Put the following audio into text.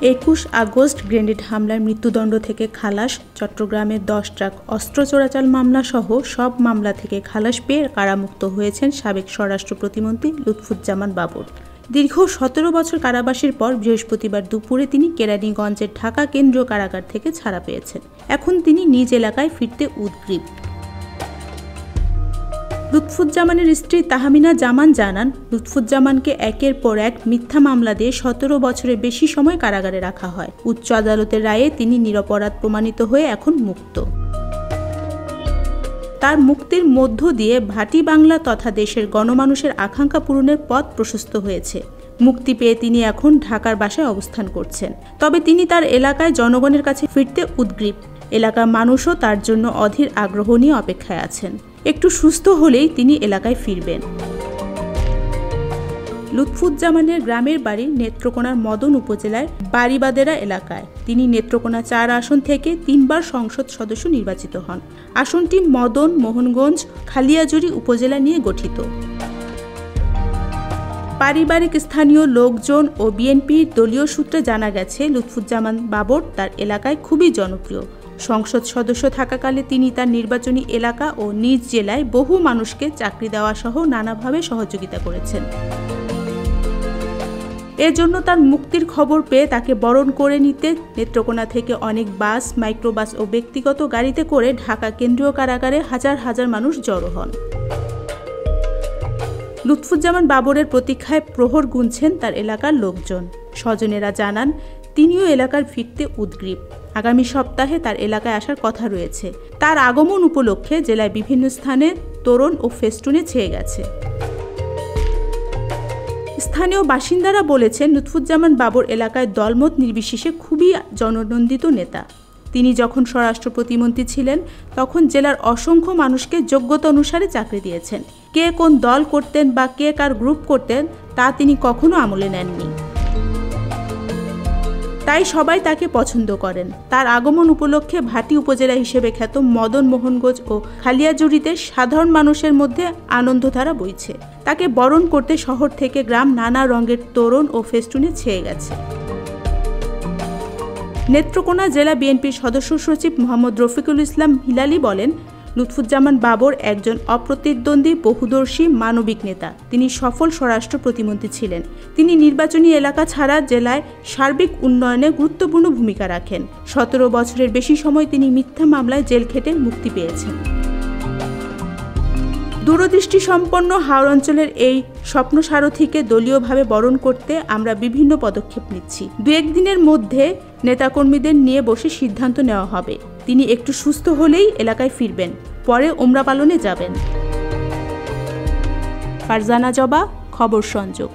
21 August grenade হামলায় মৃত্যুদণ্ড থেকে খালাস চট্টগ্রামের 10 ট্রাক অস্ত্র চোরাচাল মামলা সহ সব মামলা থেকে খালাস পেয়ে কারামুক্ত হয়েছেন সাবেক স্বরাষ্ট্র প্রতিমন্ত্রী লুৎফুজ্জামান বাবর। দীর্ঘ 17 বছর কারাবাসের পর বৃহস্পতিবার দুপুরে তিনি কেরানীগঞ্জের ঢাকা কেন্দ্রীয় কারাগার থেকে ছাড়া পেয়েছেন। এখন তিনি নিজ এলাকায় ফিরতে উদগ্রীব। লুৎফুজ্জামানের স্ত্রী তাহমিনা জামান জানান, লুৎফুজ্জামানকে একের পর এক মিথ্যা মামলা দিয়ে 17 বছরের বেশি সময় কারাগারে রাখা হয়। উচ্চ আদালতের রায়ে তিনি নিরপরাধ প্রমাণিত হয়ে এখন মুক্ত। তার মুক্তির মধ্য দিয়ে ভাটি বাংলা তথা দেশের গণমানুষের আকাঙ্ক্ষা পূরণের পথ প্রশস্ত হয়েছে। মুক্তি পেয়ে তিনি এখন ঢাকার বাসায় অবস্থান করছেন। তবে তিনি তার এলাকায় জনগণের কাছে ফিরতে উদগ্রীব। এলাকার মানুষও তার জন্য অধীর আগ্রহ নিয়ে অপেক্ষায় আছেন। একটু সুস্থ হলেই তিনি এলাকায় ফিরবেন। লুৎফুজ্জামানের গ্রামের বাড়ি নেত্রকোনার মদন উপজেলায় বাড়িবাদেরা এলাকায়। তিনি নেত্রকোনা 4 আসন থেকে 3 বার সংসদ সদস্য নির্বাচিত হন। আসনটি মদন, মোহনগঞ্জ, খালিয়াজুড়ি উপজেলা নিয়ে গঠিত। পারিবারিক স্থানীয় লোকজন ও বিএনপির দলীয় সূত্রে জানা গেছে, লুৎফুজ্জামান বাবর তার এলাকায় খুবই জনপ্রিয়। সংসদ সদস্য থাকাকালে তিনি তার নির্বাচনী এলাকা ও নিজ জেলায় বহু মানুষকে চাকরি দেওয়া সহ নানাভাবে সহযোগিতা করেছেন। এর জন্য তার মুক্তির খবর পেয়ে তাকে বরণ করে নিতে নেত্রকোনা থেকে অনেক বাস, মাইক্রোবাস ও ব্যক্তিগত গাড়িতে করে ঢাকা কেন্দ্রীয় কারাগারে হাজার হাজার মানুষ জড়ো হন। লুৎফুজ্জামান বাবরের প্রতীক্ষায় প্রহর গুনছেন তার এলাকার লোকজন। স্বজনেরা জানান, তিনিও এলাকার ফিরতে উদগ্রীব। আগামী সপ্তাহে তার এলাকায় আসার কথা রয়েছে। তার আগমন উপলক্ষে জেলায় বিভিন্ন স্থানে তোরণ ও ফেস্টুনে ছেয়ে গেছে। স্থানীয় বাসিন্দারা বলেছেন, লুৎফুজ্জামান বাবর এলাকায় দলমত নির্বিশেষে খুবই জননন্দিত নেতা। তিনি যখন স্বরাষ্ট্র প্রতিমন্ত্রী ছিলেন তখন জেলার অসংখ্য মানুষকে যোগ্যতা অনুসারে চাকরি দিয়েছেন। কে কোন দল করতেন বা কে কার গ্রুপ করতেন তা তিনি কখনো আমলে নেননি। তাই সবাই তাকে পছন্দ করেন। তার আগমন উপলক্ষে ভাটি উপজেলা হিসেবে খ্যাত মদন, মোহনগঞ্জ ও খালিয়াজুড়িতে সাধারণ মানুষের মধ্যে আনন্দধারা বইছে। তাকে বরণ করতে শহর থেকে গ্রাম নানা রঙের তোরণ ও ফেস্টুনে ছেয়ে গেছে। নেত্রকোনা জেলা বিএনপির সদস্য সচিব মোহাম্মদ রফিকুল ইসলাম হিলালি বলেন, লুৎফুজ্জামান বাবর একজন অপ্রতিদ্বন্দ্বী, বহুদর্শী, মানবিক নেতা। তিনি সফল স্বরাষ্ট্র প্রতিমন্ত্রী ছিলেন। তিনি নির্বাচনী এলাকা ছাড়া জেলায় সার্বিক উন্নয়নে গুরুত্বপূর্ণ ভূমিকা রাখেন। 17 বছরের বেশি সময় তিনি মিথ্যা মামলায় জেল খেটে মুক্তি পেয়েছেন। দূরদৃষ্টি সম্পন্ন হাওর অঞ্চলের এই স্বপ্নসারথীকে দলীয়ভাবে বরণ করতে আমরা বিভিন্ন পদক্ষেপ নিচ্ছি। 2-1 দিনের মধ্যে নেতাকর্মীদের নিয়ে বসে সিদ্ধান্ত নেওয়া হবে। তিনি একটু সুস্থ হলেই এলাকায় ফিরবেন, পরে ওমরা পালনে যাবেন। ফারজানা জবা, খবর সংযোগ।